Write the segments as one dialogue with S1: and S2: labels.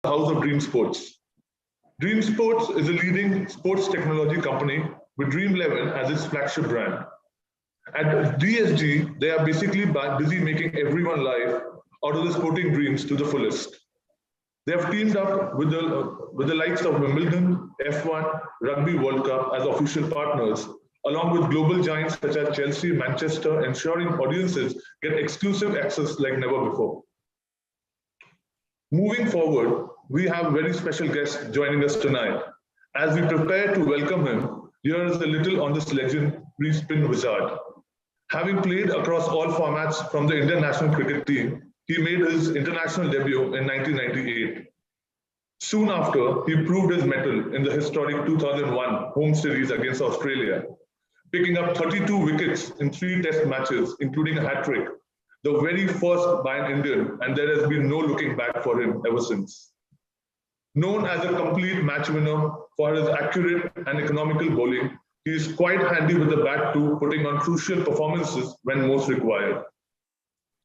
S1: house of Dream Sports. Dream Sports is a leading sports technology company with Dream 11 as its flagship brand. At DSG, they are basically busy making everyone life out of the sporting dreams to the fullest. They have teamed up with the likes of Wimbledon, F1, Rugby World Cup as official partners, along with global giants such as Chelsea, Manchester, ensuring audiences get exclusive access like never before. Moving forward, we have a very special guest joining us tonight. As we prepare to welcome him, here is a little on this legendary spin wizard. Having played across all formats from the Indian national cricket team, he made his international debut in 1998. Soon after, he proved his mettle in the historic 2001 home series against Australia, picking up 32 wickets in 3 test matches, including a hat-trick, the very first by an Indian, and there has been no looking back for him ever since. Known as a complete match winner for his accurate and economical bowling, he is quite handy with the bat too, putting on crucial performances when most required.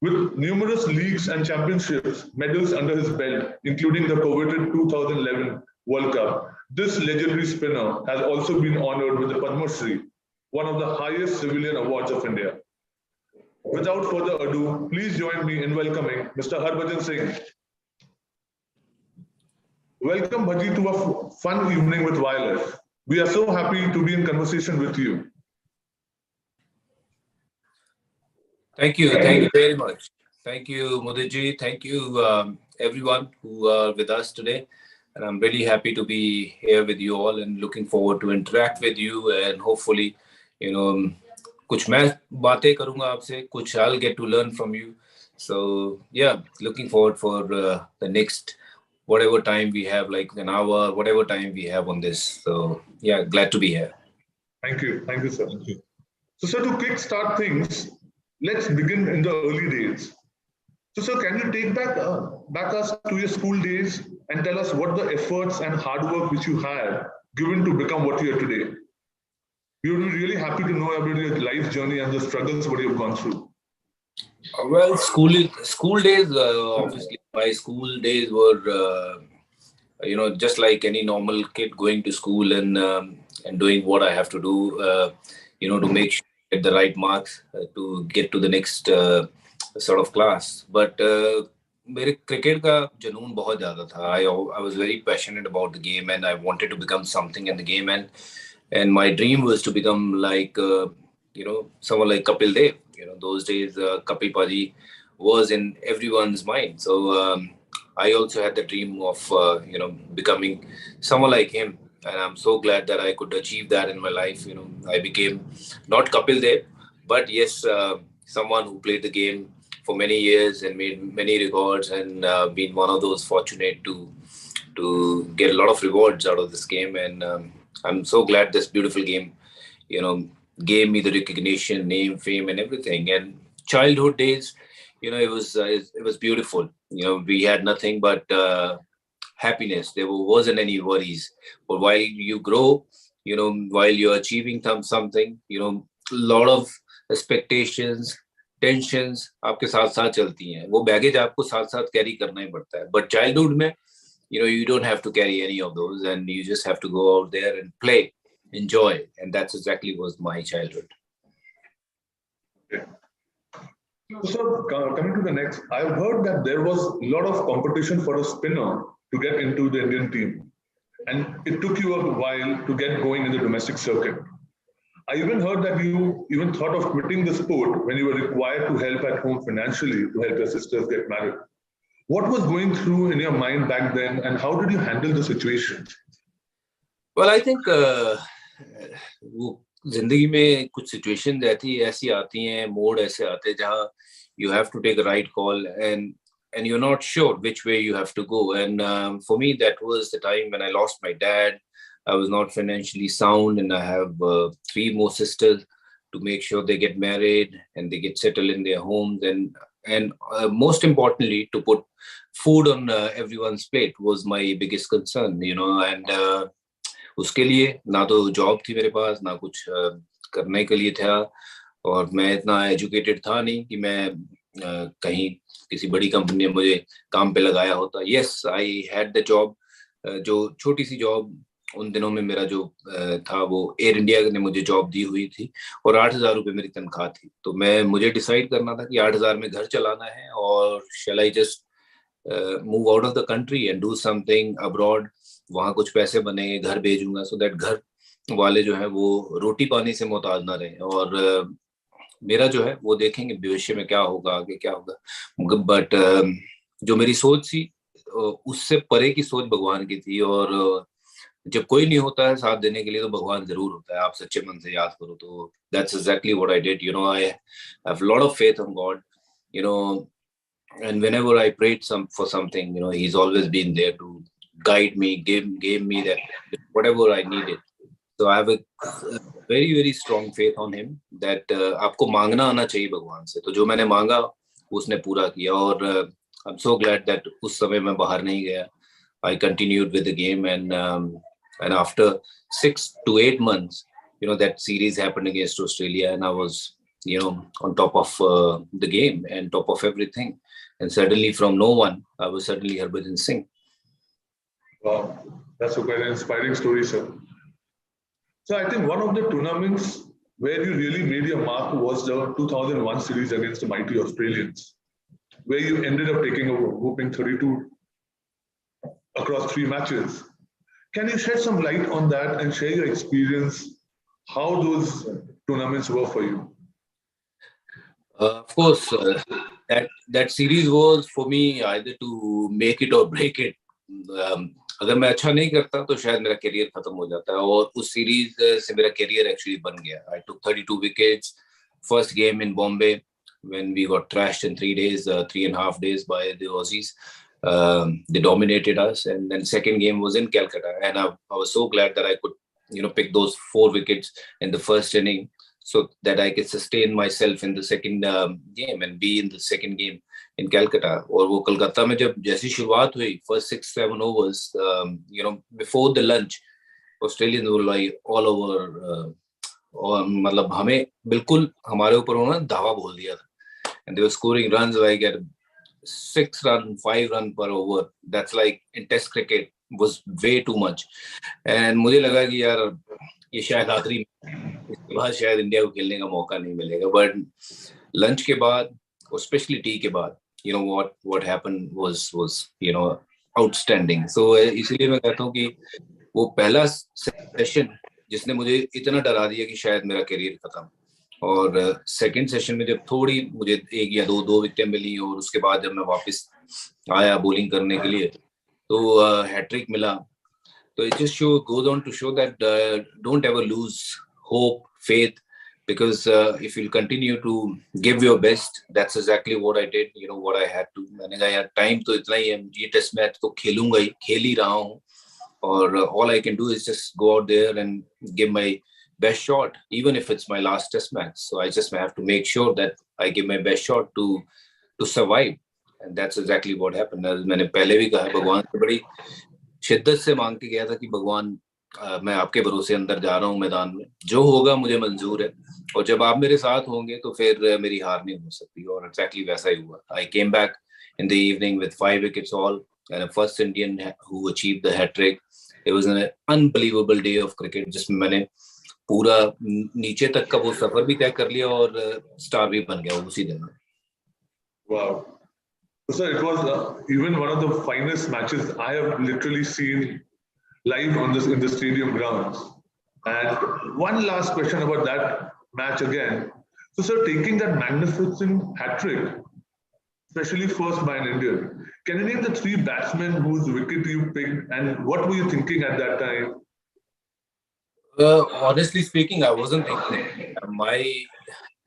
S1: With numerous leagues and championships medals under his belt, including the coveted 2011 World Cup, this legendary spinner has also been honored with the Padma Shri, one of the highest civilian awards of India. Without further ado, please join me in welcoming Mr. Harbhajan Singh. Welcome, Bhaji, to a fun evening with YLF. We are so happy to be in conversation with you.
S2: Thank you very much. Thank you, Mudiji. Thank you, everyone who are with us today. And I'm really happy to be here with you all and looking forward to interact with you and hopefully, कुछ मैं बातें करूँगा आपसे, कुछ I'll get to learn from you. So yeah, looking forward for the next whatever time we have, like an hour, whatever time we have on this. So yeah, glad to be here.
S1: Thank you, sir. Thank you. So, sir, to kick-start things, let's begin in the early days. So, sir, can you take back us to your school days and tell us what the efforts and hard work which you had given to become what you are today? We would be really happy to know about your life journey and the struggles what you have gone through.
S2: Well, school days, obviously, my school days were, just like any normal kid going to school and doing what I have to do, to make sure I get the right marks to get to the next sort of class. But मेरे cricket का जुनून बहुत ज़्यादा था. I was very passionate about the game and I wanted to become something in the game, and my dream was to become like someone like Kapil Dev. Those days Kapil Paji was in everyone's mind. So I also had the dream of becoming someone like him, and I'm so glad that I could achieve that in my life. I became not Kapil Dev, but yes, someone who played the game for many years and made many records and been one of those fortunate to get a lot of rewards out of this game. And I'm so glad this beautiful game, gave me the recognition, name, fame, and everything. And childhood days, it was beautiful. We had nothing but happiness. There wasn't any worries. But while you grow, while you're achieving something, a lot of expectations, tensions आपके साथ साथ चलती हैं. वो baggage आपको साथ साथ carry करना ही पड़ता है. But childhood में, you don't have to carry any of those, and you just have to go out there and play, enjoy, and that's exactly was my childhood.
S1: Okay. So, coming to the next, I've heard that there was a lot of competition for a spinner to get into the Indian team, and it took you a while to get going in the domestic circuit. I even heard that you even thought of quitting the sport when you were required to help at home financially to help your sisters get married. What was going through in your mind back then, and how did you handle the situation?
S2: Well, I think जिंदगी में कुछ situation ऐसी आती हैं, mode ऐसे आते हैं जहाँ you have to take a right call and you're not sure which way you have to go. And for me, that was the time when I lost my dad. I was not financially sound, and I have 3 more sisters to make sure they get married and they get settled in their homes. And most importantly, to put food on everyone's plate was my biggest concern, and उसके लिए ना तो job थी मेरे पास, ना कुछ करने के लिए था, और मैं इतना एजुकेटेड था नहीं कि मैं कहीं किसी बड़ी कंपनी ने मुझे काम पे लगाया होता. Yes, I had the job. जो छोटी सी जॉब उन दिनों में मेरा जो था वो एयर इंडिया ने मुझे जॉब दी हुई थी और 8,000 रुपये मेरी तनख्वाह थी. तो मुझे डिसाइड करना था कि 8,000 में घर चलाना है और shall I just move out of the country and do something abroad. वहाँ कुछ पैसे बनेंगे, घर भेजूंगा so that घर वाले जो है वो रोटी पानी से मोहताज ना रहे और मेरा जो है वो देखेंगे भविष्य में क्या होगा, आगे क्या होगा. बट जो मेरी सोच थी उससे परे की सोच भगवान की थी और जब कोई नहीं होता है साथ देने के लिए तो भगवान जरूर होता है. आप सच्चे मन से याद करो तो that's exactly what I did. I have a lot of faith on God, and whenever I prayed for something, he's always been there to guide me, gave me that whatever I needed. So I have a very very strong faith on him that आपको मांगना आना चाहिए भगवान से. तो जो मैंने मांगा उसने पूरा किया और I'm so glad that उस समय मैं बाहर नहीं गया. I continued with the game and after 6 to 8 months, that series happened against Australia and I was, on top of the game and top of everything. And suddenly from no one, I was suddenly Harbhajan Singh.
S1: Wow, that's a very inspiring story, sir. So I think one of the tournaments where you really made your mark was the 2001 series against the mighty Australians, where you ended up taking a whooping 32 across 3 matches. Can you shed some light on that and share your experience, how those tournaments were for you?
S2: Of course, that series was for me either to make it or break it. अगर मैं अच्छा नहीं करता तो शायद मेरा career खत्म हो जाता है और उस सीरीज से मेरा करियर एक्चुअली बन गया. I took 32 wickets. First game in Bombay when we got trashed in 3 days, 3.5 days by the Aussies. They dominated us, and then second game was in Calcutta, and I was so glad that I could, pick those 4 wickets in the first inning, so that I could sustain myself in the second game and be in the second game in Calcutta. और वो कलकत्ता में जब जैसी शुरुआत हुई, first 6-7 overs, before the lunch, Australians were like all over. और मतलब हमें बिल्कुल हमारे ऊपर उन्होंने धावा बोल दिया था, and they were scoring runs like at 6 run, 5 run per over. That's like in Test cricket was way too much. And मुझे लगा कि यार ये शायद आखिरी, इसके बाद शायद इंडिया को खेलने का मौका नहीं मिलेगा. But lunch के बाद और स्पेशली टी के बाद, what happened was outstanding. So इसीलिए मैं कहता हूँ कि वो पहला सेशन जिसने मुझे इतना डरा दिया कि शायद मेरा करियर खत्म. और सेकंड सेशन में जब थोड़ी मुझे 1 या 2 विकेटें मिली और उसके बाद जब मैं वापस आया बॉलिंग करने के लिए तो हैट्रिक मिला. तो it just goes on to show that don't ever lose hope, faith, because if you'll continue to give your best, that's exactly what I did. What I had to. मैंने कहा यार time तो इतना ही है, ये test match तो खेलूंगा ही, खेल ही रहा हूँ और all I can do is just go out there and give my best shot, even if it's my last test match. So I just have to make sure that I give my best shot to survive, and that's exactly what happened. मैंने पहले भी कहा भगवान से बड़ी शिद्दत से मांग के गया था कि भगवान मैं आपके भरोसे अंदर जा रहा हूँ मैदान में, जो होगा मुझे मंजूर है और जब आप मेरे साथ होंगे तो फिर मेरी हार नहीं हो सकती. और exactly वैसा ही हुआ. I came back in the evening with 5 wickets all and a first Indian who achieved the hat trick. It was an unbelievable day of cricket जिसमें मैंने पूरा नीचे तक का वो सफर भी तय कर लिया और स्टार भी बन गया उसी दिन.
S1: Wow. So it was even one of the finest matches I have literally seen live in the stadium grounds. And one last question about that match again. So sir, taking that magnificent hat trick, especially first by an Indian, can you name the 3 batsmen whose wicket you picked and what were you thinking at that time?
S2: Honestly speaking, I wasn't thinking. My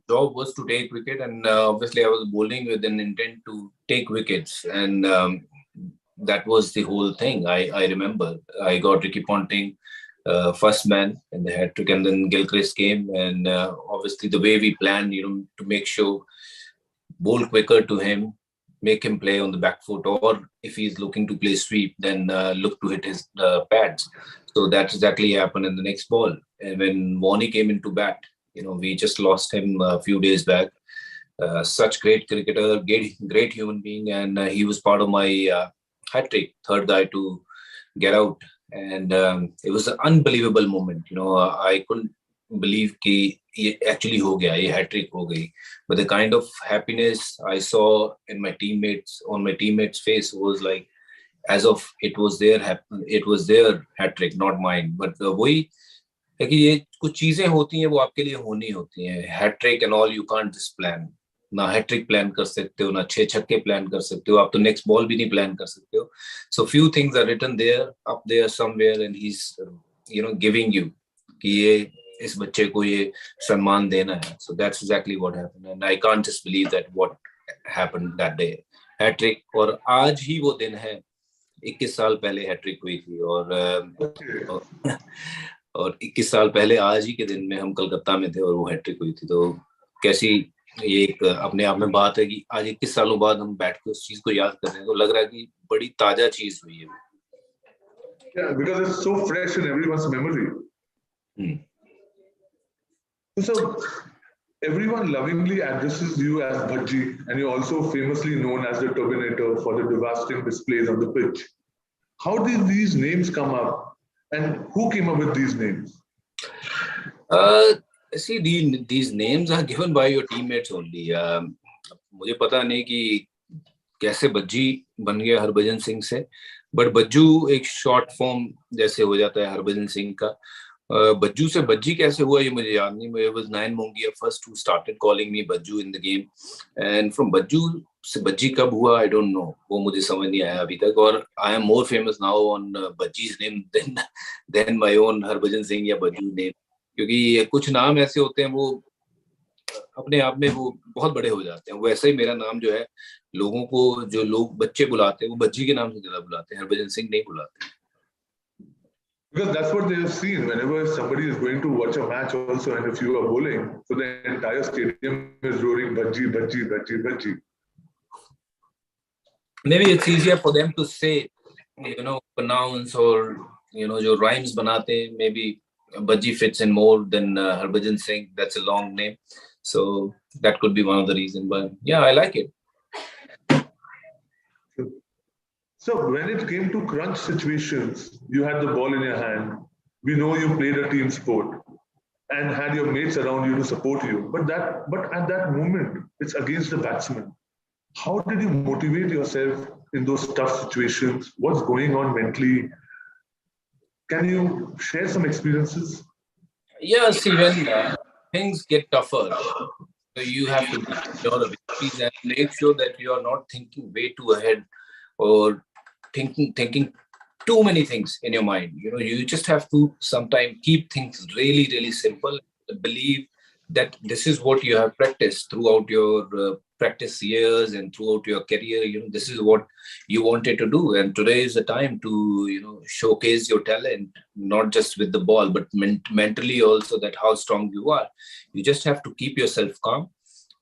S2: job was to take wicket, and obviously I was bowling with an intent to take wickets, and that was the whole thing. I remember I got Ricky Ponting first man in the hat trick, and then Gilchrist came, and obviously the way we planned, to make sure bowl quicker to him, make him play on the back foot, or if he's looking to play sweep, then look to hit his pads. So that exactly happened in the next ball. And when Warney came into bat, we just lost him a few days back. such great cricketer, great human being, and he was part of my hat trick, third guy to get out, and it was an unbelievable moment. I couldn't believe कि ये actually हो गया, ये hat trick हो गई. But the kind of happiness I saw in my teammates' face was like as of it was their hat trick, not mine. But वही है कि ये कुछ चीजें होती हैं वो आपके लिए होनी होती हैं. Hat trick and all you can't just plan. ना हैट ट्रिक प्लान कर सकते हो, ना 6 छक्के प्लान कर सकते हो, आप तो नेक्स्ट बॉल भी नहीं प्लान कर सकते हो. So few things are written there up there somewhere and he is giving you कि ये इस बच्चे को ये सम्मान देना है. So that's exactly what happened and I can't just believe that what happened that day. Hat trick, और आज ही वो दिन है. 21 साल पहले हैट ट्रिक हुई थी और 21 साल पहले आज ही के दिन में हम कलकत्ता में थे और वो हैट्रिक हुई थी. तो कैसी ये एक अपने आप में बात है कि आज 21 सालों बाद हम बैठ के उस चीज को याद कर रहे हैं, तो लग रहा है कि बड़ी ताजा चीज हुई है.
S1: Yeah, because it's so fresh in everyone's memory. So everyone lovingly addresses you as Bhajji, and you're also famously known as the Turbinator for the devastating displays on the pitch. How did these names come up? And who came up with these names?
S2: See, these names are given by your teammates only. मुझे पता नहीं कि कैसे बज्जी बन गया हरभजन सिंह से, but Bajju एक शॉर्ट फॉर्म जैसे हो जाता है हरभजन सिंह का. बज्जू से बज्जी कैसे हुआ ये मुझे याद नहीं. It was Nayan Mongia first who started calling me Bajju in the game, and from Bajju से बज्जी कब हुआ I don't know, वो मुझे समझ नहीं आया अभी तक. और I am more famous now on बज्जी's name than my own Harbhajan Singh या बज्जू name, क्योंकि कुछ नाम ऐसे होते हैं वो अपने आप में वो बहुत बड़े हो जाते हैं. वैसे ही मेरा नाम जो है लोगों को जो लोग बच्चे बुलाते हैं वो बज्जी के नाम से ज्यादा बुलाते हैं, हरभजन सिंह नहीं बुलाते.
S1: Because that's what they have seen whenever somebody is going to watch a match also, and if you are bowling, so the entire stadium is roaring Bhajji, Bhajji, Bhajji, Bhajji.
S2: Maybe it's easier for them to say, pronounce, or जो rhymes बनाते हैं, maybe Bhajji fits in more than Harbhajan Singh. That's a long name, so that could be one of the reasons. But yeah, I like it.
S1: So when it came to crunch situations, you had the ball in your hand. We know you played a team sport and had your mates around you to support you. But at that moment, it's against the batsman. How did you motivate yourself in those tough situations? What's going on mentally? Can you share some experiences?
S2: Yeah, see, when things get tougher, so you have to be your abilities and make sure that you are not thinking way too ahead or thinking too many things in your mind. You just have to sometimes keep things really, really simple. Believe that this is what you have practiced throughout your practice years and throughout your career. This is what you wanted to do, and today is the time to showcase your talent, not just with the ball but mentally also, that how strong you are. You just have to keep yourself calm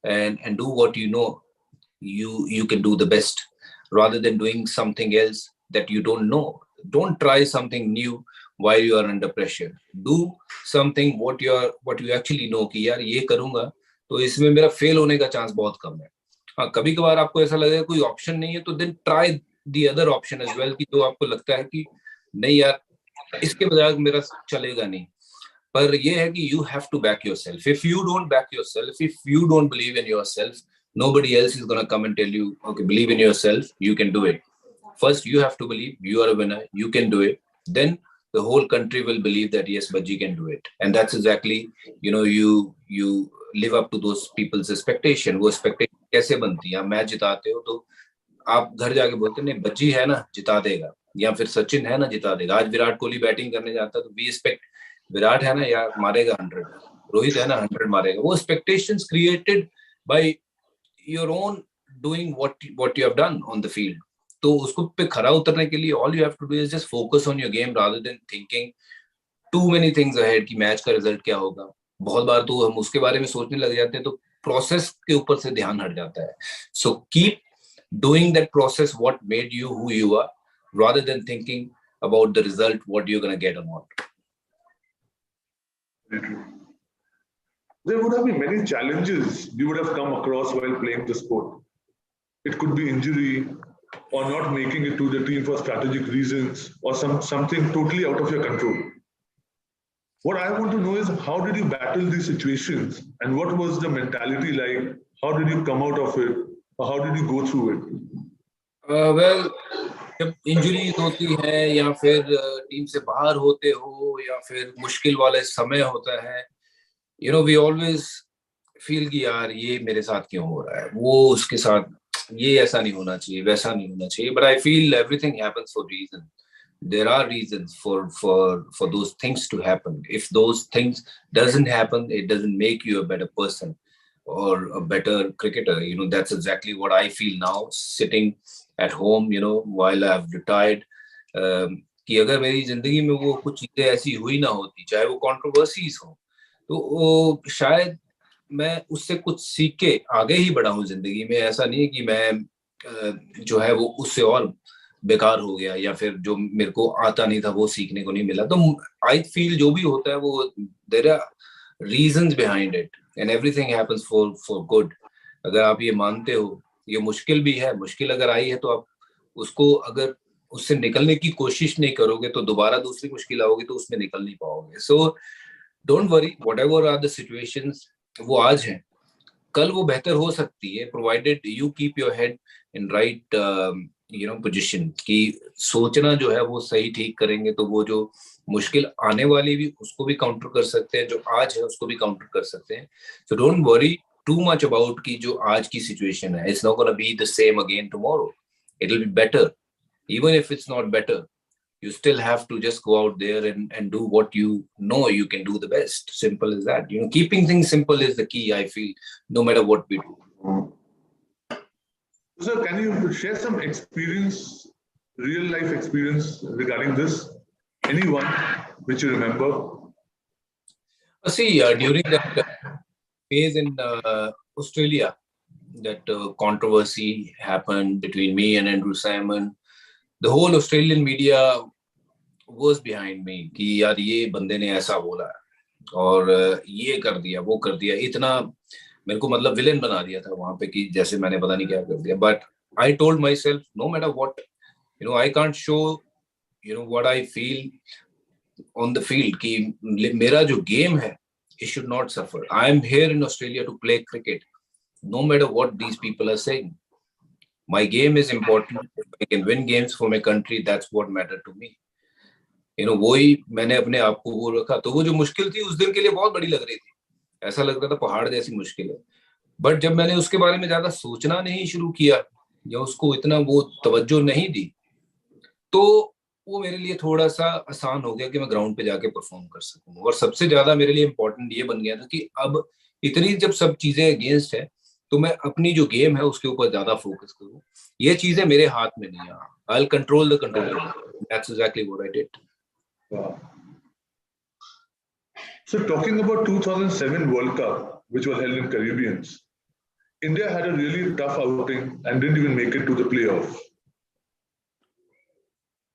S2: and do what you can do the best, rather than doing something else that you don't know. Don't try something new while you are under pressure. Do something what you actually know कि यार ये करूंगा तो इसमें मेरा fail होने का chance बहुत कम है. हाँ, कभी कभार आपको ऐसा लगेगा कोई ऑप्शन नहीं है तो then try the other option as well, कि जो आपको लगता है कि नहीं यार इसके बजाय मेरा चलेगा नहीं. पर ये है कि you have to back yourself. If you don't back yourself, if you don't believe in yourself, nobody else is going to come and tell you, okay, believe in yourself, you can do it. First, you have to believe you are a winner, you can do it. Then the whole country will believe that yes, Bajji can do it. And that's exactly, you live up to those people's expectation. वो expectation कैसे बनती है? आप match जिताते हो तो आप घर जाके बोलते हैं नहीं बज्जी है ना जिता देगा, या फिर सचिन है ना जिता देगा. आज विराट कोहली बैटिंग करने जाता है तो वी एक्सपेक्ट विराट है ना यार मारेगा 100, रोहित है ना 100 मारेगा. वो expectations created by your own doing what you have done on the field. तो उसको पे खरा उतरने के लिए all you have to do is just focus on your game rather than thinking too many things ahead कि match का result क्या होगा. बहुत बार तो हम उसके बारे में सोचने लग जाते हैं तो प्रोसेस के ऊपर से ध्यान हट जाता है. So keep doing that process, what made you who you are, rather than thinking about the result, what you're going to get or not.
S1: Very true. there would have been many challenges you would have come across while playing the sport. It could be injury or not making it to the team for strategic reasons or something totally out of your control. What I want to know is how did you battle these situations and what was the mentality like? How did you come out of it? Or how did you go through it?
S2: Well जब injuries होती है या फिर team से बाहर होते हो या फिर मुश्किल वाले समय होता है, वी ऑलवेज फील कि यार ये मेरे साथ क्यों हो रहा है, वो उसके साथ, ये ऐसा नहीं होना चाहिए, वैसा नहीं होना चाहिए. But I feel everything happens for reason. There are reasons for those things to happen. If those things doesn't happen, it doesn't make you a better person or a better cricketer. That's exactly what I feel now sitting at home, while I've retired. कि अगर मेरी जिंदगी में वो कुछ चीजें ऐसी हुई ना होती, चाहे वो कंट्रोवर्सीज हो, तो वो शायद मैं उससे कुछ सीख के आगे ही बढ़ा हूँ जिंदगी में. ऐसा नहीं है कि मैं जो है वो उससे और बेकार हो गया या फिर जो मेरे को आता नहीं था वो सीखने को नहीं मिला. तो आई फील जो भी होता है वो there are reasons behind it and everything happens for good. अगर आप ये मानते हो, ये मुश्किल भी है, मुश्किल अगर आई है तो आप उसको अगर उससे निकलने की कोशिश नहीं करोगे तो दोबारा दूसरी मुश्किल आओगी तो उसमें निकल नहीं पाओगे. So don't worry, whatever are the situations, वो आज है, कल वो बेहतर हो सकती है, provided you keep your head in right position. कि सोचना जो है वो सही ठीक करेंगे तो वो जो मुश्किल आने वाली भी उसको भी काउंटर कर सकते हैं, जो आज है उसको भी काउंटर कर सकते हैं. सो don't worry too much about कि जो आज की सिचुएशन है, it's not gonna be the same again tomorrow. It will be better. Even if it's not better, you still have to just go out there and do what you know you can do the best. Simple as that. Keeping things simple is the key, I feel, no matter what we do.
S1: Sir, can you share some experience, real life experience regarding this? Anyone which you remember?
S2: See, during that phase in Australia, that controversy happened between me and Andrew Simon. The whole Australian media was behind me कि यार ये बंदे ने ऐसा बोला और ये कर दिया, वो कर दिया, इतना मेरे को मतलब विलेन बना दिया था वहां पे कि जैसे मैंने पता नहीं क्या कर दिया. But I told myself, no matter what, I can't show what I feel on the field, कि मेरा जो गेम है it should not suffer. I am here in Australia to play cricket, no matter what these people are saying. My game is important. If I can win games for my country, that's what matter to me. वही मैंने अपने आप को वो रखा. तो वो जो मुश्किल थी उस दिन के लिए बहुत बड़ी लग रही थी, ऐसा लग रहा था पहाड़ जैसी मुश्किल है. बट जब मैंने उसके बारे में ज्यादा सोचना नहीं शुरू किया या उसको इतना वो तवज्जो नहीं दी, तो वो मेरे लिए थोड़ा सा आसान हो गया कि मैं ग्राउंड पे जाके परफॉर्म कर सकूं. और सबसे ज्यादा मेरे लिए इम्पोर्टेंट ये बन गया था कि अब इतनी जब सब चीजें अगेंस्ट है तो मैं अपनी जो गेम है उसके ऊपर ज्यादा फोकस करूं. ये चीजें मेरे हाथ में नहीं है. I will control the control. That's exactly what I did.
S1: So talking about 2007 World Cup, which was held in Caribbeans, India had a really tough outing and didn't even make it to the playoff.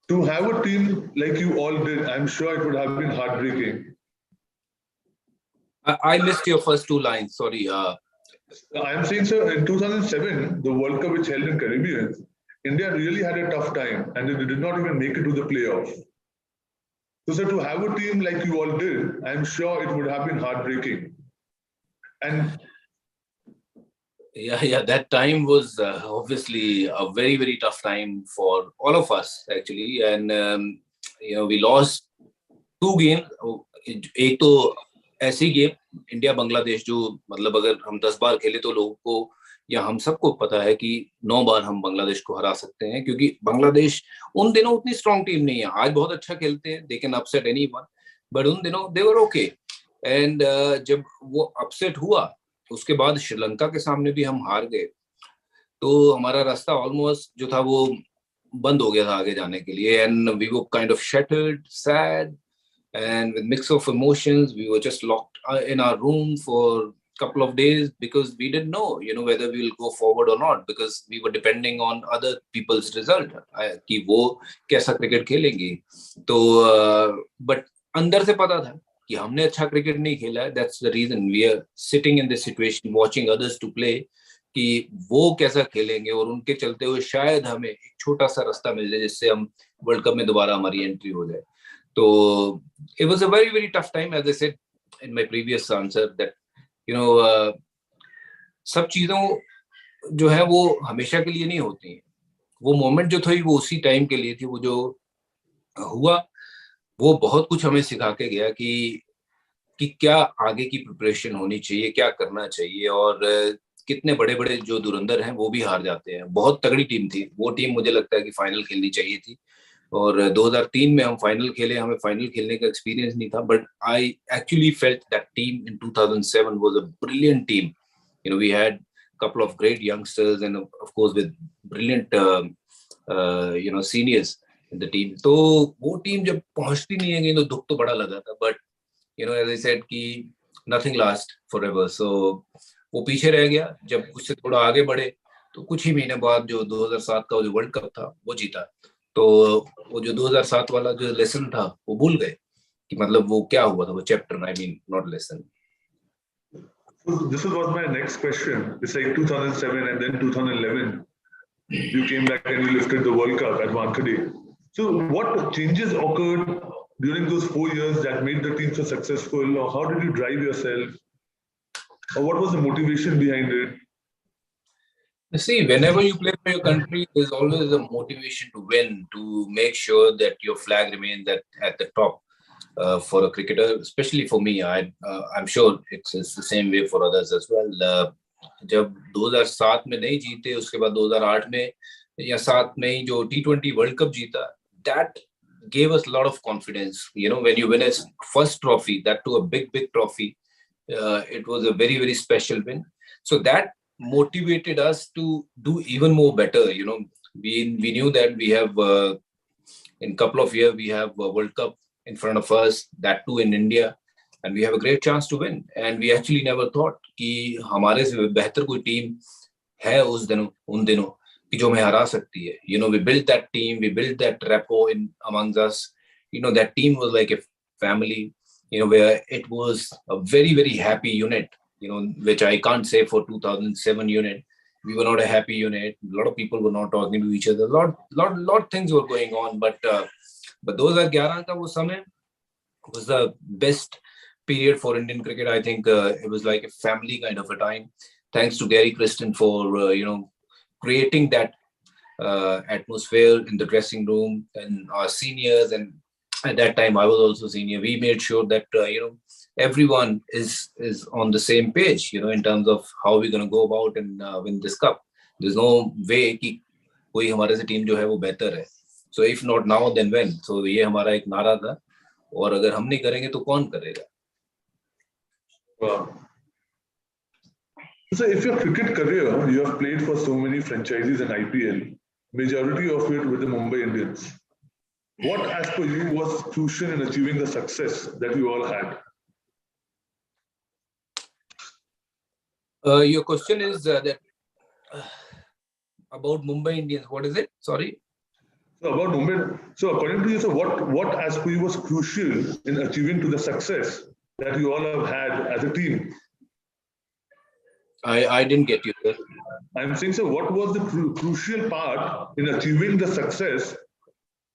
S1: To have a team like you all did, I'm sure it would have been heartbreaking.
S2: I missed your first two lines, sorry.
S1: I'm saying, sir, in 2007, the World Cup which held in Caribbean, India really had a tough time and they did not even make it to the playoff. So, sir, to have a team like you all did, I'm sure it would have been heartbreaking. And
S2: yeah, that time was obviously a very, very tough time for all of us, actually. And, we lost two games. एक तो ऐसी game India Bangladesh जो मतलब अगर हम 10 बार खेले तो लोगों को या हम सबको पता है कि 9 बार हम बांग्लादेश को हरा सकते हैं, क्योंकि बांग्लादेश उन दिनों उतनी स्ट्रॉन्ग टीम नहीं है. आज बहुत अच्छा खेलते हैं, they can upset anyone, but उन दिनों दे वर ओके. एंड जब वो अपसेट हुआ उसके बाद श्रीलंका के सामने भी हम हार गए, तो हमारा रास्ता ऑलमोस्ट जो था वो बंद हो गया था आगे जाने के लिए. And we were kind of shattered, sad, and with mix of emotions. We were just locked in our room for a couple of days because we didn't know, whether we will go forward or not, because we were depending on other people's result कि वो कैसा cricket खेलेंगे. तो but अंदर से पता था कि हमने अच्छा क्रिकेट नहीं खेला है, that's the reason we are sitting in this situation watching others to play, कि वो कैसा खेलेंगे और उनके चलते हुए शायद हमें एक छोटा सा रास्ता मिल जाए जिससे हम वर्ल्ड कप में दोबारा हमारी एंट्री हो जाए. तो it was a very very tough time, as I said in my previous answer, that सब चीजों जो है वो हमेशा के लिए नहीं होती. वो मोमेंट जो थी वो उसी टाइम के लिए थी. वो जो हुआ वो बहुत कुछ हमें सिखा के गया कि क्या आगे की प्रिपरेशन होनी चाहिए, क्या करना चाहिए. और कितने बड़े बड़े जो धुरंधर हैं वो भी हार जाते हैं. बहुत तगड़ी टीम थी वो टीम. मुझे लगता है कि फाइनल खेलनी चाहिए थी. और 2003 में हम फाइनल खेले. हमें फाइनल खेलने का एक्सपीरियंस नहीं था, but I actually felt that team in 2007 was a brilliant team. We had couple of great youngsters and of course with brilliant seniors in the team. तो वो टीम जब पहुंचती नहीं है तो दुख तो बड़ा लगा था. बट as I said कि nothing lasts forever. So वो पीछे रह गया. जब उससे थोड़ा आगे बढ़े तो कुछ ही महीने बाद जो 2007 का जो वर्ल्ड कप था वो जीता. तो वो जो 2007 वाला जो लेसन था वो भूल गए कि मतलब वो क्या हुआ था. वो chapter, I mean not lesson.
S1: So this was my next question. It's like 2007 and then 2011. You came back and you lifted the World Cup at Wankhede. So what changes occurred during those 4 years that made the team so successful? Or how did you drive yourself? Or what was the motivation behind it?
S2: You see, whenever you play for your country, there's always a motivation to win, to make sure that your flag remains at the top. For a cricketer, especially for me, I'm sure it's the same way for others as well. जब 2007 में नहीं जीते, उसके बाद 2008 में या 7 में ही जो T20 वर्ल्ड कप जीता, that gave us a lot of confidence. When you win a first trophy, that too a big trophy, it was a very very special win. So that motivated us to do even more better. We knew that we have in couple of years we have a World Cup in front of us, that too in India, and we have a great chance to win. And we actually never thought कि हमारे से बेहतर कोई team है उन दिनों कि जो हमें हरा सकती है. We built that team, we built that rapport in amongst us. That team was like a family, where it was a very very happy unit, which I can't say for 2007 unit. We were not a happy unit. A lot of people were not talking to each other. Lot things were going on, but 2011 का वो समय was the best period for Indian cricket. I think it was like a family kind of a time. Thanks to Gary Kristen for creating that atmosphere in the dressing room, and our seniors, and at that time I was also senior. We made sure that everyone is on the same page, in terms of how we're going to go about and win this cup. There's no way कि कोई हमारे से team जो है वो बेहतर है. So if not now, then when? So ये हमारा एक नारा था, और अगर हम नहीं करेंगे तो कौन करेगा?
S1: Wow. So if your cricket career, you have played for so many franchises and IPL, majority of it with the Mumbai Indians. What, as per you, was crucial in achieving the success that you all had?
S2: Your question is that about Mumbai Indians. What is it? Sorry.
S1: So about Mumbai. So according to you, so what as per you was crucial in achieving to the success that you all have had as a team?
S2: I didn't get you there.
S1: I'm saying, so what was the crucial part in achieving the success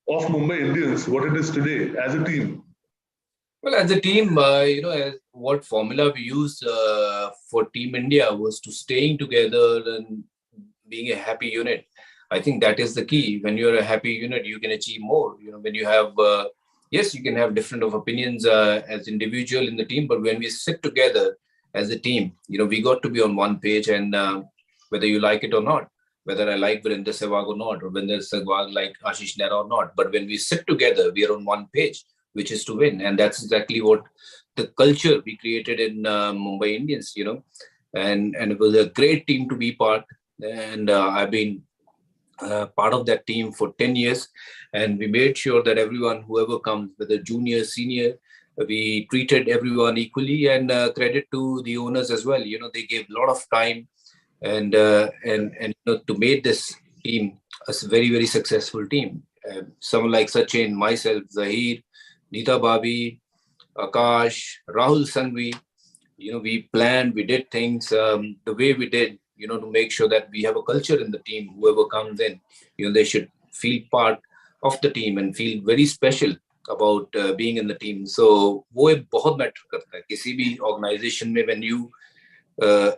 S1: of Mumbai Indians, what it is today as a team?
S2: Well, as a team, as what formula we used for Team India was to staying together and being a happy unit. I think that is the key. When you're a happy unit, you can achieve more. When you have, yes, you can have different of opinions as individual in the team, but when we sit together as a team, we got to be on one page, and whether you like it or not, whether I like Virender Sehwag or not, or Virender Sehwag like Ashish Nehra or not, but when we sit together, we are on one page, which is to win. And that's exactly what the culture we created in Mumbai Indians, and it was a great team to be part. And I've been part of that team for 10 years, and we made sure that everyone, whoever comes, whether junior, senior, we treated everyone equally. And credit to the owners as well. They gave a lot of time and to make this team a very very successful team. Someone like Sachin, myself, Zahir, Nita Babi, Akash, Rahul Sangvi. We planned, we did things the way we did, to make sure that we have a culture in the team. Whoever comes in, they should feel part of the team and feel very special about being in the team. So वो एक बहुत matter करता है किसी भी organization में. When you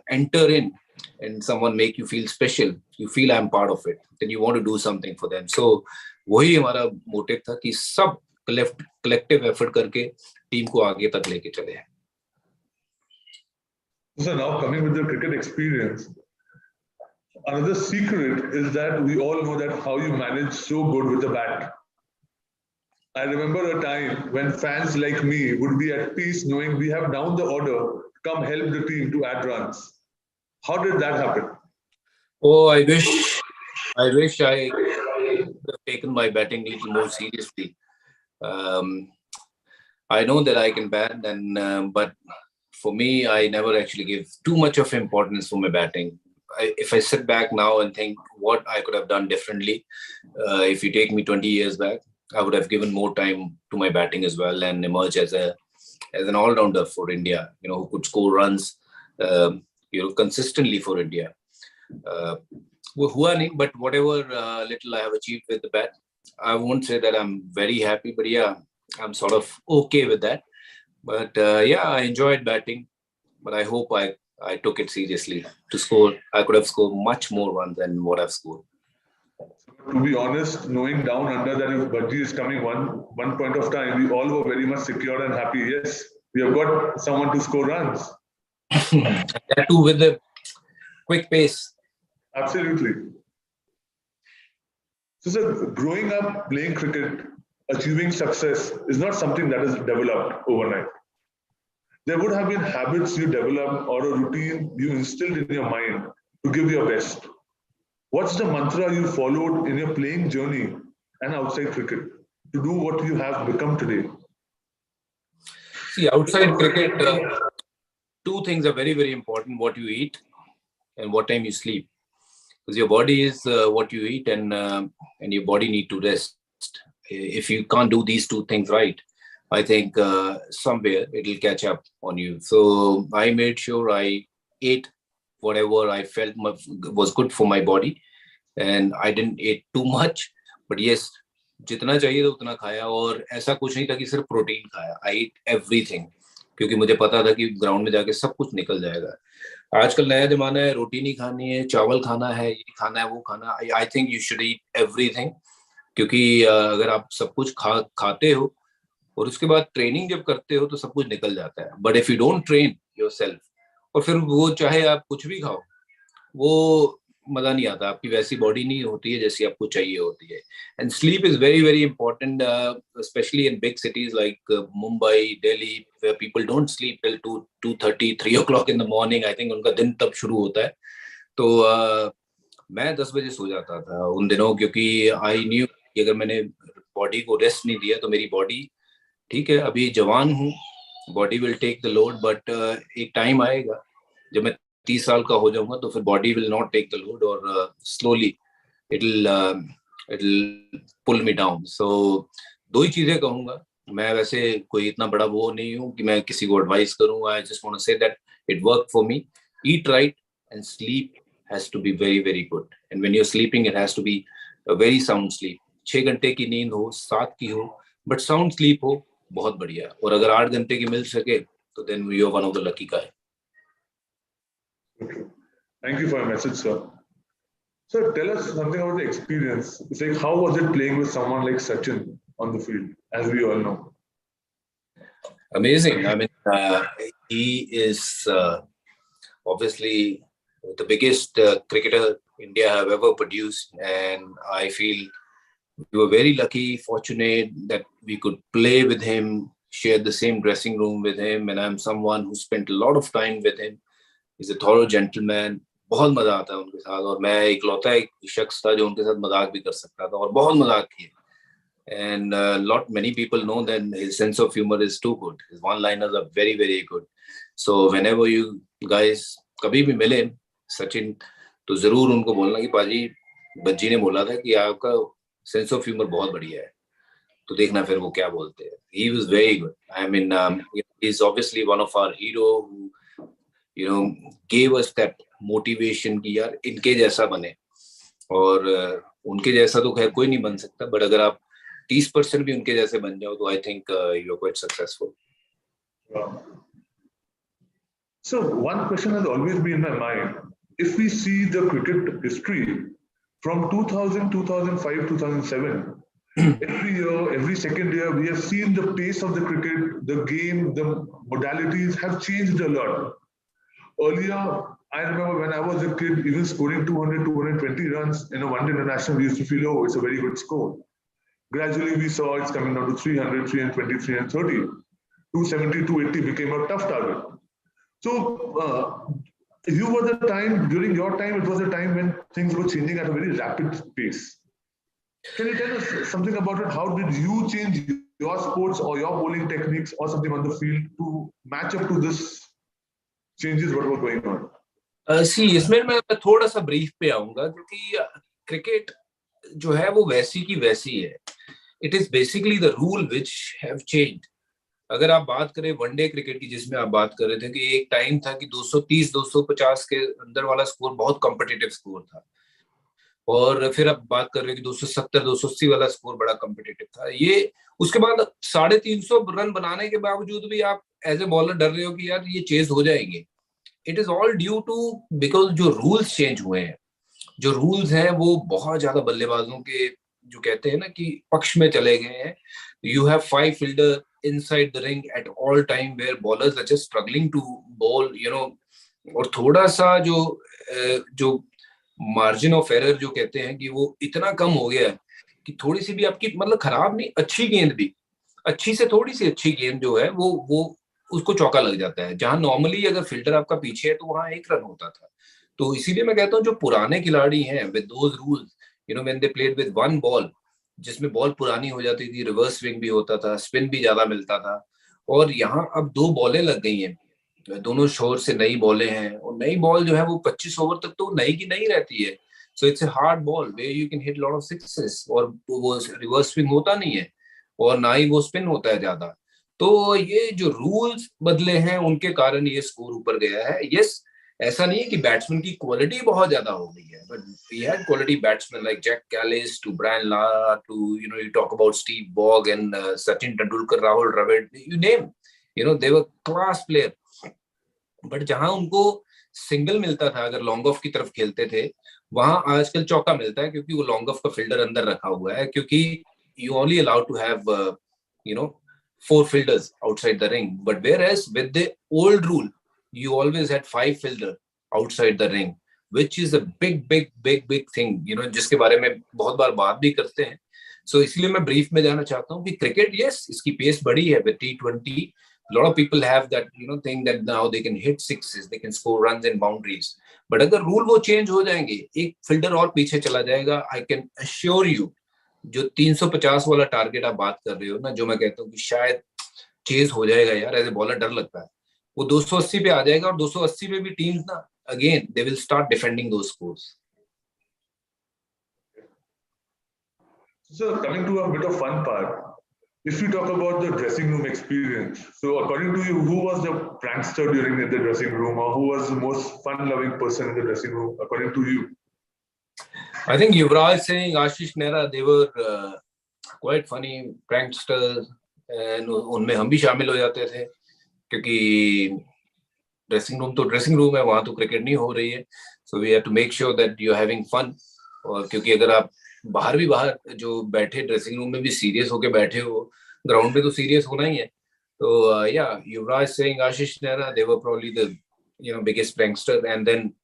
S2: enter in and someone make you feel special, you feel I'm part of it, then you want to do something for them. So वही हमारा motive था कि सब collective effort करके team को आगे तक लेके चले.
S1: So now coming with the cricket experience, another secret is that we all know that how you manage so good with the bat. I remember a time when fans like me would be at peace knowing we have down the order to come help the team to add runs. How did that happen?
S2: Oh, I wish I could have taken my batting a little more seriously. I know that I can bat, but for me, I never actually give too much of importance for my batting. If I sit back now and think what I could have done differently, if you take me 20 years back, I would have given more time to my batting as well and emerge as an all-rounder for India, who could score runs, consistently for India. But whatever little I have achieved with the bat, I won't say that I'm very happy, but yeah, I'm sort of okay with that. But I enjoyed batting, but I hope I took it seriously to score. I could have scored much more runs than what I've scored.
S1: To be honest, knowing down under that if Bhaji is coming one point of time, we all were very much secure and happy. Yes, we have got someone to score runs.
S2: That too with a quick pace.
S1: Absolutely. So, sir, growing up playing cricket, achieving success is not something that is developed overnight. There would have been habits you developed or a routine you instilled in your mind to give your best. What's the mantra you followed in your playing journey and outside cricket to do what you have become today?
S2: See, outside cricket, two things are very, very important: what you eat and what time you sleep. Because your body is what you eat, and your body need to rest. If you can't do these two things right, I think somewhere it'll catch up on you. So I made sure I ate whatever I felt was good for my body, and I didn't eat too much. But yes, जितना चाहिए था उतना खाया, और ऐसा कुछ नहीं था कि सिर्फ प्रोटीन खाया. I ate everything क्योंकि मुझे पता था कि ग्राउंड में जाके सब कुछ निकल जाएगा. आजकल नया जमाना है, रोटी नहीं खानी है, चावल खाना है, ये खाना है, वो खाना. I think you should eat everything, क्योंकि अगर आप सब कुछ खाते हो और उसके बाद ट्रेनिंग जब करते हो तो सब कुछ निकल जाता है. But if you don't train yourself, और फिर वो चाहे आप कुछ भी खाओ, वो मजा नहीं आता. आपकी वैसी बॉडी नहीं होती है जैसी आपको चाहिए होती है. And sleep is very very important, specially in big cities like Mumbai, Delhi, where people don't sleep till 2:30, 3 o'clock in the morning. I think उनका दिन तब शुरू होता है. तो मैं 10 बजे सो जाता था उन दिनों, क्योंकि आई न्यू कि अगर मैंने बॉडी को रेस्ट नहीं दिया तो मेरी बॉडी, ठीक है अभी जवान हूँ, body will take the load, but एक टाइम आएगा जब मैं 30 साल का हो जाऊंगा तो फिर body will not take the load, और slowly it'll pull me down. So दो ही चीजें कहूंगा. मैं वैसे कोई इतना बड़ा वो नहीं हूँ कि मैं किसी को एडवाइस करूँ. I just want to say that it work for me. Eat right and sleep has to be very very good, and when you are sleeping it has to be a very sound sleep. 6 घंटे की नींद हो, 7 की हो, but sound sleep हो, बहुत बढ़िया. और अगर 8 घंटे की मिल सके तो then you are one of the lucky guy.
S1: Okay. Thank you for your message, sir. So tell us something about the experience. It's like, how was it playing with someone like Sachin on the field, as we all know?
S2: Amazing. I mean, he is obviously the biggest cricketer India have ever produced, and I feel we were very lucky, fortunate that we could play with him, share the same dressing room with him, and I'm someone who spent a lot of time with him. He's a thorough gentleman. बहुत मजा आता है उनके साथ, और मैं इकलौता एक शख्स था जो उनके साथ मजाक भी कर सकता था, और बहुत मजाक किए. And many people know that his sense of humor is too good. His one-liners are very very good. So whenever you guys कभी भी मिले सचिन, तो जरूर उनको बोलना कि पाजी, बज्जी ने बोला था कि आपका सेंस ऑफ ह्यूमर बहुत बढ़िया है. तो देखना फिर वो क्या बोलते हैं. He was very good. I mean, he's obviously one of our hero who, gave us that motivation कि यार इनके जैसा बने. और उनके जैसा तो खैर कोई नहीं बन सकता, बट अगर आप 30% भी उनके जैसे बन जाओ तो I think you're quite successful.
S1: Wow. So one question has always been in my mind. If we see the cricket history from 2000, 2005, 2007, every year, every second year, we have seen the pace of the cricket, the game, the modalities have changed a lot. Earlier, I remember when I was a kid, even scoring 200, 220 runs in a one-day international, we used to feel, oh, it's a very good score. Gradually, we saw it's coming down to 300, 320, 330. 270, 280 became a tough target. So, you were the time, during your time, it was a time when things were changing at a very rapid pace. Can you tell us something about it? How did you change your sports or your bowling techniques or something on the field to match up to this changes what were going on?
S2: इसमें मैं थोड़ा सा brief पे आऊंगा क्योंकि cricket जो है वो वैसी की वैसी है. It is basically the rule which have changed. अगर आप बात करें वनडे क्रिकेट की, जिसमें आप बात कर रहे थे कि एक टाइम था कि 230 250 के अंदर वाला स्कोर बहुत कॉम्पिटिटिव स्कोर था, और फिर आप बात कर रहे हैं कि 270 280 वाला स्कोर बड़ा कॉम्पिटिटिव था. ये उसके बाद 350 रन बनाने के बावजूद भी आप एज ए बॉलर डर रहे हो कि यार ये चेज हो जाएंगे. It is all due to because जो रूल्स चेंज हुए हैं. जो रूल्स हैं वो बहुत ज्यादा बल्लेबाजों के जो कहते हैं ना कि पक्ष में चले गए हैं. You have 5 fielder inside the ring at all time where bowlers are just struggling to bowl, और थोड़ा सा जो मार्जिन ऑफ एरर जो कहते हैं कि वो इतना कम हो गया है कि थोड़ी सी भी आपकी मतलब खराब नहीं, अच्छी गेंद भी, अच्छी से थोड़ी सी अच्छी गेंद जो है वो उसको चौका लग जाता है, जहां नॉर्मली अगर फील्डर आपका पीछे है तो वहां 1 रन होता था. तो इसीलिए मैं कहता हूँ जो पुराने खिलाड़ी हैं with those rules, when they played with 1 ball, जिसमें बॉल पुरानी हो जाती थी, रिवर्स स्विंग भी होता था, स्पिन भी ज्यादा मिलता था. और यहाँ अब 2 बॉलें लग गई हैं, दोनों शोर से नई बॉलें हैं, और नई बॉल जो है वो 25 ओवर तक तो नई की नई रहती है. So it's a hard ball where you can hit lot of sixes, और वो रिवर्स स्विंग होता नहीं है और ना ही वो स्पिन होता है ज्यादा. तो ये जो रूल्स बदले हैं उनके कारण ये स्कोर ऊपर गया है. यस, ऐसा नहीं है कि बैट्समैन की क्वालिटी बहुत ज्यादा हो गई है, but we had quality batsman like Jack Kallis to Brian Lara to you talk about Steve बॉग and Sachin Tendulkar, Rahul Dravid, you name, they were class player. बट जहां उनको सिंगल मिलता था अगर लॉन्ग ऑफ की तरफ खेलते थे, वहां आजकल चौका मिलता है क्योंकि वो लॉन्ग ऑफ का फील्डर अंदर रखा हुआ है, क्योंकि you only allowed to have 4 fielders outside the ring. But whereas with the old rule, you always had 5 fielder outside the ring, which is a big thing, जिसके बारे में बहुत बार बात भी करते हैं. So इसलिए मैं ब्रीफ में जाना चाहता हूँ कि क्रिकेट, yes, इसकी पेस बढ़ी है with T20. A lot of people have that thing that now they can hit sixes, they can score runs in boundaries. But अगर रूल वो चेंज हो जाएंगे, एक फील्डर और पीछे चला जाएगा, I can assure you, जो 350 वाला टारगेट आप बात कर रहे हो ना, जो मैं कहता हूँ कि शायद चेज हो जाएगा यार, एज ए बॉलर डर लगता है, वो 280 पे आ जाएगा, और 280 पे भी टीम्स ना again they will start defending those scores.
S1: So coming to a bit of fun part, if we talk about the dressing room experience, so according to you, who was the prankster during the dressing room, or who was the most fun-loving person in the dressing room, according to you?
S2: I think Yuvraj Singh, Ashish Nehra, they were quite funny pranksters, and उनमें हम भी शामिल हो जाते थे क्योंकि dressing room तो dressing room है, वहां तो क्रिकेट नहीं हो रही है. So we have to make sure that you are having fun. और क्योंकि अगर आप बाहर जो बैठे ड्रेसिंग रूम में भी सीरियस होके बैठे हो, ग्राउंड में तो सीरियस होना ही है. तो या Yuvraj Singh, Ashish Nehra, they were probably the biggest prankster. And then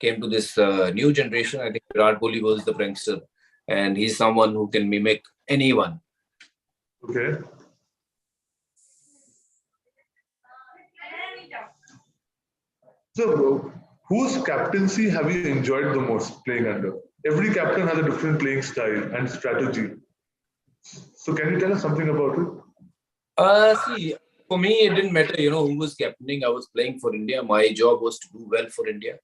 S2: came to this new generation. I think Virat Kohli was the prankster, and he's someone who can mimic anyone.
S1: Okay. So, whose captaincy have you enjoyed the most playing under? Every captain has a different playing style and strategy. So, can you tell us something about it?
S2: See, for me, it didn't matter, who was captaining. I was playing for India. My job was to do well for India.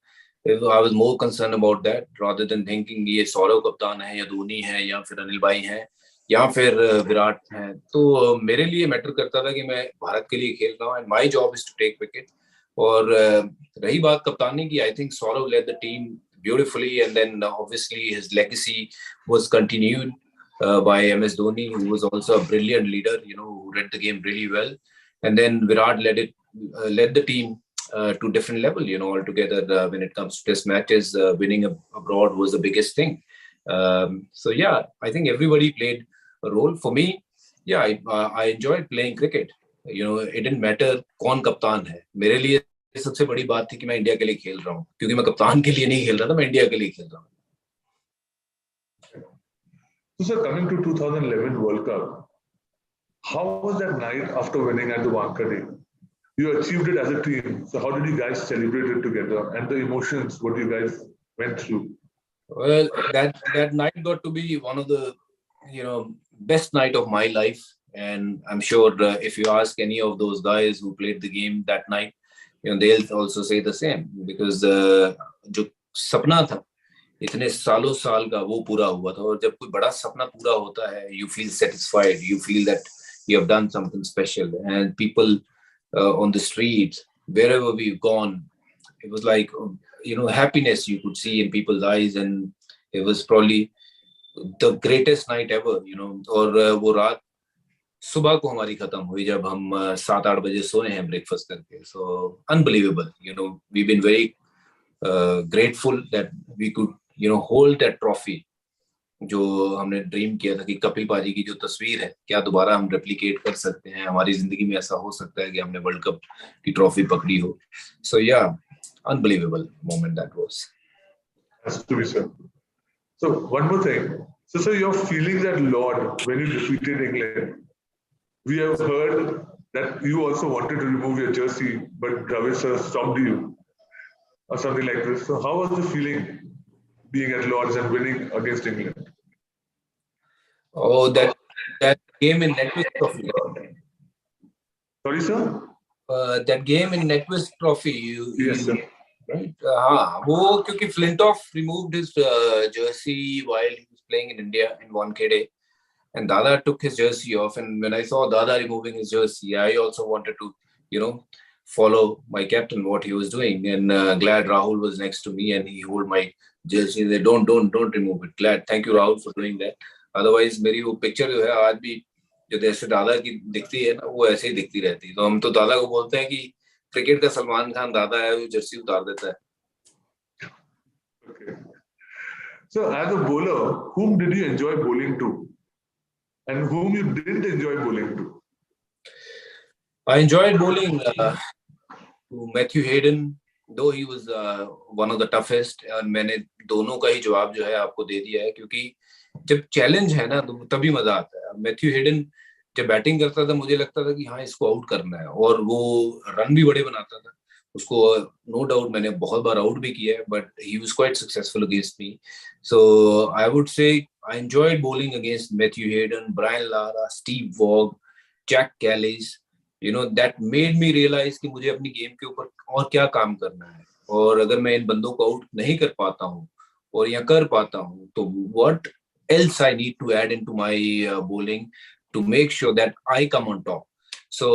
S2: I was more concerned about that rather than thinking ये सौरव कप्तान है या धोनी है या फिर अनिल भाई हैं या फिर विराट हैं, तो मेरे लिए मैटर करता था कि मैं भारत के लिए खेल रहा हूँ and my job is to take wicket. और रही बात कप्तानी की, I think Sourav led the team beautifully, and then obviously his legacy was continued by MS Dhoni, who was also a brilliant leader, who read the game really well. And then Virat led the team to different level, altogether. When it comes to test matches, winning abroad was the biggest thing. So yeah, I think everybody played a role. For me, yeah, I enjoyed playing cricket. It didn't matter कौन कप्तान है. मेरे लिए सबसे बड़ी बात थी कि मैं इंडिया के लिए खेल रहा हूँ, क्योंकि मैं कप्तान के लिए नहीं खेल रहा था, मैं इंडिया के लिए खेल रहा हूँ.
S1: So, sir, coming to 2011 World Cup, how was that night after winning at the Wankhede? You achieved it as a team. So, how did you guys celebrate it together, and the emotions what you guys went through?
S2: Well, that night got to be one of the best night of my life, and I'm sure if you ask any of those guys who played the game that night, they'll also say the same, because जो सपना था इतने सालों साल का वो पूरा हुआ था. और जब कोई बड़ा सपना पूरा होता है, you feel satisfied, you feel that you have done something special. And people on the streets, wherever we've gone, it was like happiness you could see in people's eyes, and it was probably the greatest night ever. और वो रात सुबह को हमारी खत्म हुई जब हम 7-8 बजे सोए हैं ब्रेकफास्ट करके. So unbelievable. We've been very grateful that we could hold that trophy. जो हमने ड्रीम किया था कि कपिल पाजी की जो तस्वीर है, क्या दोबारा हम रेप्लिकेट कर सकते हैं, हमारी जिंदगी में ऐसा हो सकता है कि हमने वर्ल्ड कप की ट्रॉफी पकड़ी हो. So yeah, unbelievable moment that was.
S1: Has to be said. So one more thing. So your feelings at Lord when you defeated England. We have heard that you also wanted to remove your jersey, but Dravid sir stopped you, or something like this. So how was the feeling being at Lords and winning against England?
S2: Oh, that game in NatWest Trophy.
S1: Sorry, sir?
S2: That game in NatWest Trophy.
S1: Yes, sir.
S2: Right? हाँ, वो क्योंकि Flintoff removed his jersey while he was playing in India in Wankhede, and Dada took his jersey off. And when I saw Dada removing his jersey, I also wanted to, follow my captain what he was doing. And glad Rahul was next to me and he held my jersey. They don't remove it. Glad, thank you Rahul for doing that. Otherwise, मेरी वो picture जो है आज भी जो जैसे दादा की दिखती है ना, वो ऐसे ही दिखती रहती है. तो हम तो दादा को बोलते हैं कि क्रिकेट का सलमान खान दादा है, वो जर्सी उतार देता है.
S1: Okay. So as a bowler, whom did you enjoy bowling to, and whom you didn't enjoy bowling to?
S2: I enjoyed bowling to Matthew Hayden, though he was one of the toughest. और मैंने दोनों का ही जवाब जो है आपको दे दिया है, क्योंकि जब चैलेंज है ना तो तभी मजा आता है. मैथ्यू हेडन जब बैटिंग करता था मुझे लगता था कि हाँ इसको आउट करना है, और वो रन भी बड़े बनाता था. उसको नो डाउट मैंने बहुत बार आउट भी किया है, but he was quite successful against me. So I would say I enjoyed bowling against Matthew Hayden, Brian Lara, Steve Waugh, Jacques Kallis. That made me realise कि मुझे अपनी गेम के ऊपर और क्या काम करना है, और अगर मैं इन बंदों को आउट नहीं कर पाता हूँ और या कर पाता हूँ तो what else I need to add into my bowling to make sure that I come on top. So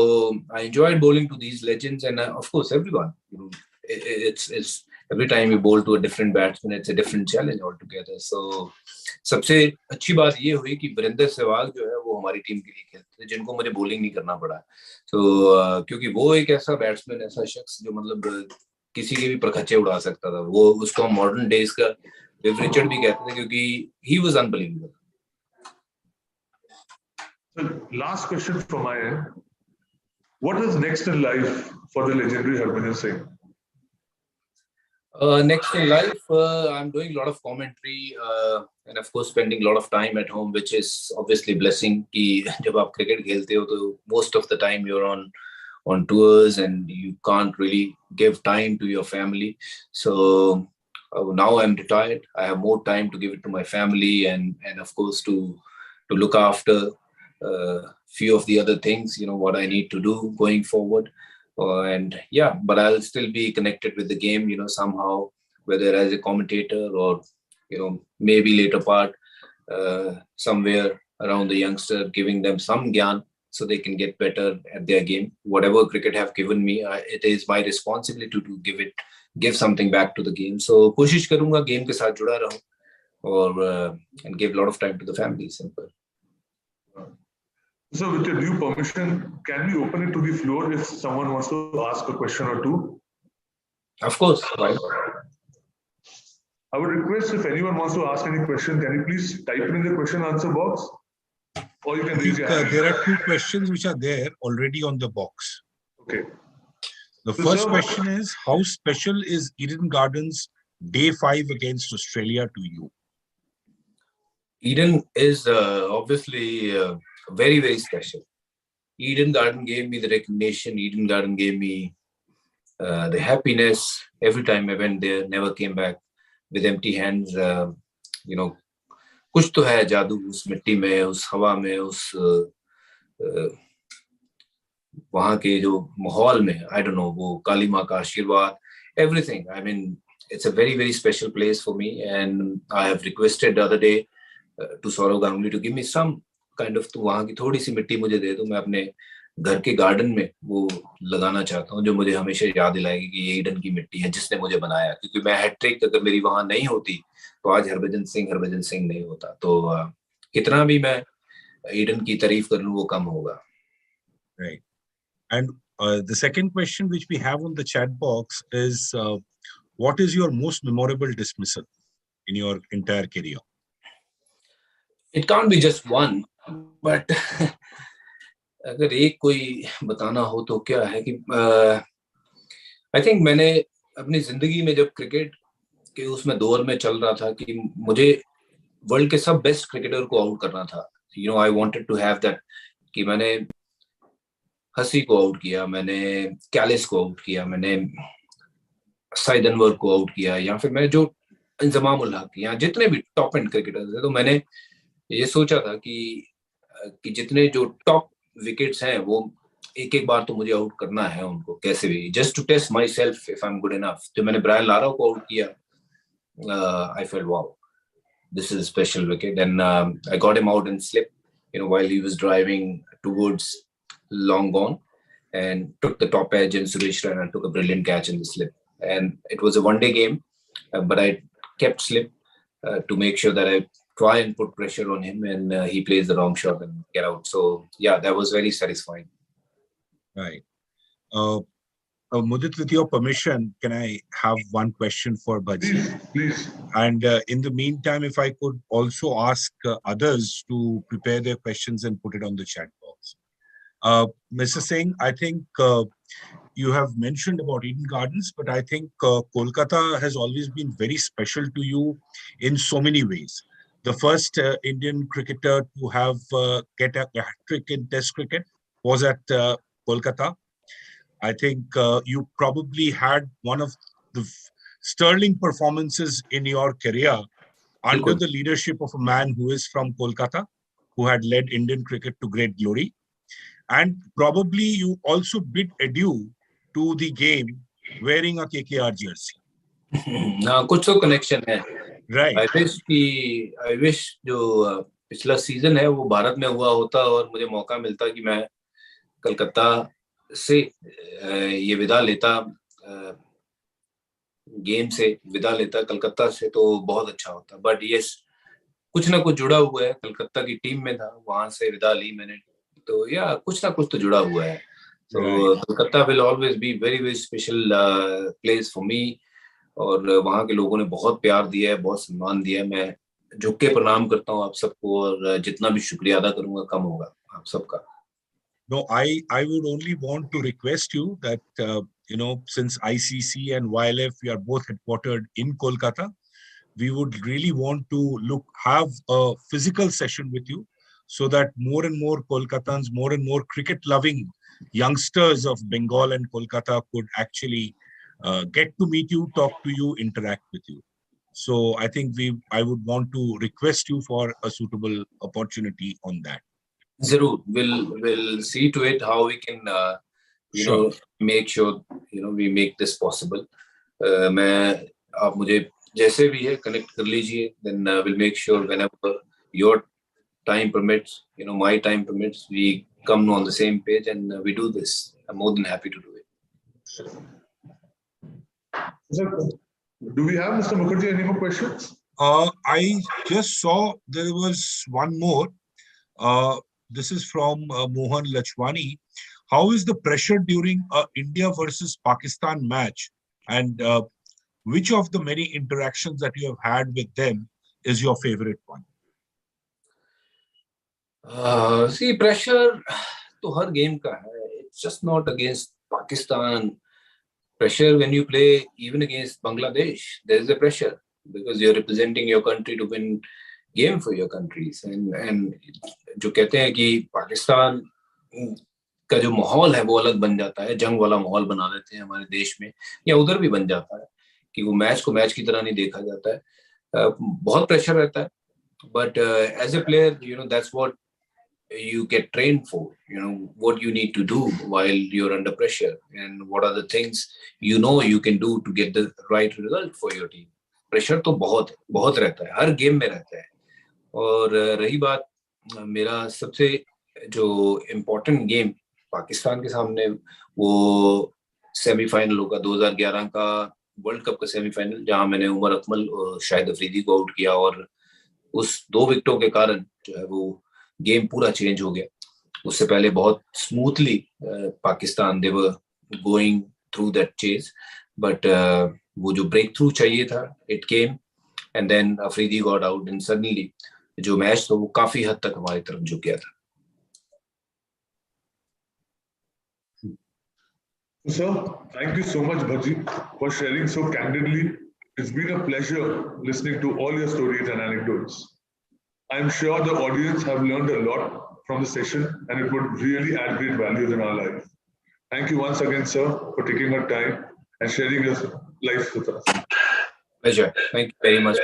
S2: I enjoyed bowling to these legends, and of course everyone. It's every time you bowl to a different batsman, it's a different challenge altogether. So सबसे अच्छी बात ये हुई कि वीरेंद्र सहवाग जो है वो हमारी टीम के लिए खेलते थे, जिनको मुझे बॉलिंग नहीं करना पड़ा. So क्योंकि वो एक ऐसा बैट्समैन, ऐसा शख्स जो मतलब किसी के भी परखच्चे उड़ा सकता था. वो उसको हम मॉडर्न डेज का विव रिचर्ड भी कहते थे, क्योंकि he was unbelievable.
S1: So last question from my end. What is next in life for the legendary Harbhajan Singh?
S2: Next in life, I'm doing a lot of commentary and of course spending a lot of time at home, which is obviously blessing. कि जब आप cricket खेलते हो तो most of the time you're on tours and you can't really give time to your family. So now I'm retired. I have more time to give it to my family and of course to look after few of the other things, what I need to do going forward. And yeah, but I'll still be connected with the game, somehow, whether as a commentator or, maybe later part somewhere around the youngster, giving them some gyan so they can get better at their game. Whatever cricket have given me, it is my responsibility to give something back to the game. So कोशिश करूंगा game के साथ जुड़ा रहूं और and give a lot of time to the family. Simple.
S1: So with your due permission, can we open it to the floor if someone wants to ask a question or two?
S2: Of course. Right.
S1: I would request if anyone wants to ask any question, can you please type it in the question answer box? Or you can raise your hand.
S3: There are two questions which are there already on the box.
S1: Okay.
S3: The first question is, how special is Eden Gardens Day 5 against Australia to you?
S2: Eden is obviously very, very special. Eden Garden gave me the recognition. Eden Garden gave me the happiness. Every time I went there, never came back with empty hands. कुछ तो है जादू उस मिट्टी में, उस हवा में, उस वहाँ के जो माहौल में, I don't know, वो काली माँ का आशीर्वाद, everything. I mean, it's a very, very special place for me, and I have requested the other day to Saurav Ganguly to give me some kind of, तो वहाँ की थोड़ी सी मिट्टी मुझे दे दो, मैं अपने घर के गार्डन में वो लगाना चाहता हूँ, जो मुझे हमेशा याद दिलाएगी कि ये ईडन की मिट्टी है जिसने मुझे बनाया, क्योंकि मैं हैट्रिक अगर मेरी वहां नहीं होती तो आज हरभजन सिंह नहीं होता, तो कितना भी मैं ईडन की तारीफ कर लूं वो कम होगा.
S3: Right. And the second question which we have on the chat box is, what is your most memorable dismissal in your entire career?
S2: It can't be just one, but अगर एक कोई बताना हो तो क्या है कि I think मैंने अपनी जिंदगी में जब क्रिकेट के उसमें दौर में चल रहा था कि मुझे वर्ल्ड के सब बेस्ट क्रिकेटर को आउट करना था, I wanted to have that, कि मैंने हसी को आउट किया, मैंने कैलिस को आउट किया, मैंने साइद अनवर को आउट किया, या फिर मैं जो इंजमाम उल हक या जितने भी टॉप एंड क्रिकेटर्स थे, तो मैंने ये सोचा था कि जितने जो टॉप विकेट्स हैं वो एक बार तो मुझे आउट करना है उनको कैसे भी, just to test myself if I am good enough. तो मैंने ब्रायन लारा को आउट किया. I felt wow, this is special wicket, and I got him out in slip, while he was driving towards long gone, and took the top edge, and Suresh Raina took a brilliant catch in the slip, and it was a one-day game, but I kept slip to make sure that I try and put pressure on him, and he plays the wrong shot and get out. So yeah, that was very satisfying.
S3: Right. Mudit, with your permission, can I have one question for Bhaji?
S1: Please.
S3: And in the meantime, if I could also ask others to prepare their questions and put it on the chat box. Mr. Singh, I think you have mentioned about Eden Gardens, but I think Kolkata has always been very special to you in so many ways. The first Indian cricketer to have get a hat-trick in Test cricket was at Kolkata. I think you probably had one of the sterling performances in your career under the leadership of a man who is from Kolkata, who had led Indian cricket to great glory. And probably you also bid adieu to the game wearing a KKR jersey.
S2: कुछ तो connection है.
S3: Right.
S2: I wish जो पिछला season है वो भारत में हुआ होता और मुझे मौका मिलता कि मैं कलकत्ता से ये विदा लेता, गेम से विदा लेता कलकत्ता से, तो बहुत अच्छा होता. बट यस, कुछ ना कुछ जुड़ा हुआ है. कलकत्ता की टीम में था, वहां से विदा ली मैंने, तो या कुछ ना कुछ तो जुड़ा हुआ है. So Calcutta will always be very very special place for me. और वहाँ के लोगों ने बहुत प्यार दिया है, बहुत सम्मान दिया है. मैं झुक के प्रणाम करता हूँ आप सबको, और जितना भी शुक्रिया अदा करूंगा कम होगा आप सबका.
S3: No, I would only want to request you that, since ICC and YLF, we are both headquartered in Kolkata, we would really want to have a physical session with you so that more and more Kolkatans, more and more cricket-loving youngsters of Bengal and Kolkata could actually get to meet you, talk to you, interact with you. So I think I would want to request you for a suitable opportunity on that.
S2: Zarur, we'll see to it how we can make sure we make this possible. मैं आप मुझे जैसे भी है connect कर लीजिए, then we'll make sure whenever your time permits, my time permits, we come on the same page and we do this. I'm more than happy to do it.
S1: Sir, do we have, Mr. Mukherjee, any more questions?
S3: I just saw there was one more. This is from Mohan Lachwani. How is the pressure during India versus Pakistan match? And which of the many interactions that you have had with them is your favorite one?
S2: See, pressure to her game ka hai. It's just not against Pakistan. Pressure when you play even against Bangladesh, there is a pressure because you're representing your country to win game for your countries. And जो कहते हैं कि पाकिस्तान का जो माहौल है वो अलग बन जाता है, जंग वाला माहौल बना देते हैं हमारे देश में, या उधर भी बन जाता है कि वो मैच को मैच की तरह नहीं देखा जाता है. बहुत प्रेशर रहता है, but as a player, that's what you get trained for, what you need to do while you're under pressure and what are the things you can do to get the right result for your team. Pressure तो बहुत रहता है, हर game में रहता है. और रही बात मेरा सबसे जो इम्पोर्टेंट गेम पाकिस्तान के सामने, वो सेमीफाइनल होगा 2011 का वर्ल्ड कप का सेमीफाइनल, जहां मैंने उमर अकमल और शाहिद अफरीदी को आउट किया और उस 2 विकेटों के कारण जो है वो गेम पूरा चेंज हो गया. उससे पहले बहुत smoothly Pakistan they were going through that chase, but वो जो ब्रेक थ्रू चाहिए था, it came and then Afridi got out and suddenly जो मैच था वो काफी हद तक हमारी तरफ झुक गया था.
S1: Sir, thank you so much, Bhaji, for sharing so candidly. It's been a pleasure listening to all your stories and anecdotes. I'm sure the audience have learned a lot from the session and it would really add great values in our life. Thank you once again, sir, for taking your time and sharing your life with us.
S2: Pleasure. Thank you very much.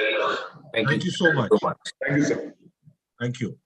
S3: Thank you so much.
S1: Thank you, sir.
S3: Thank you.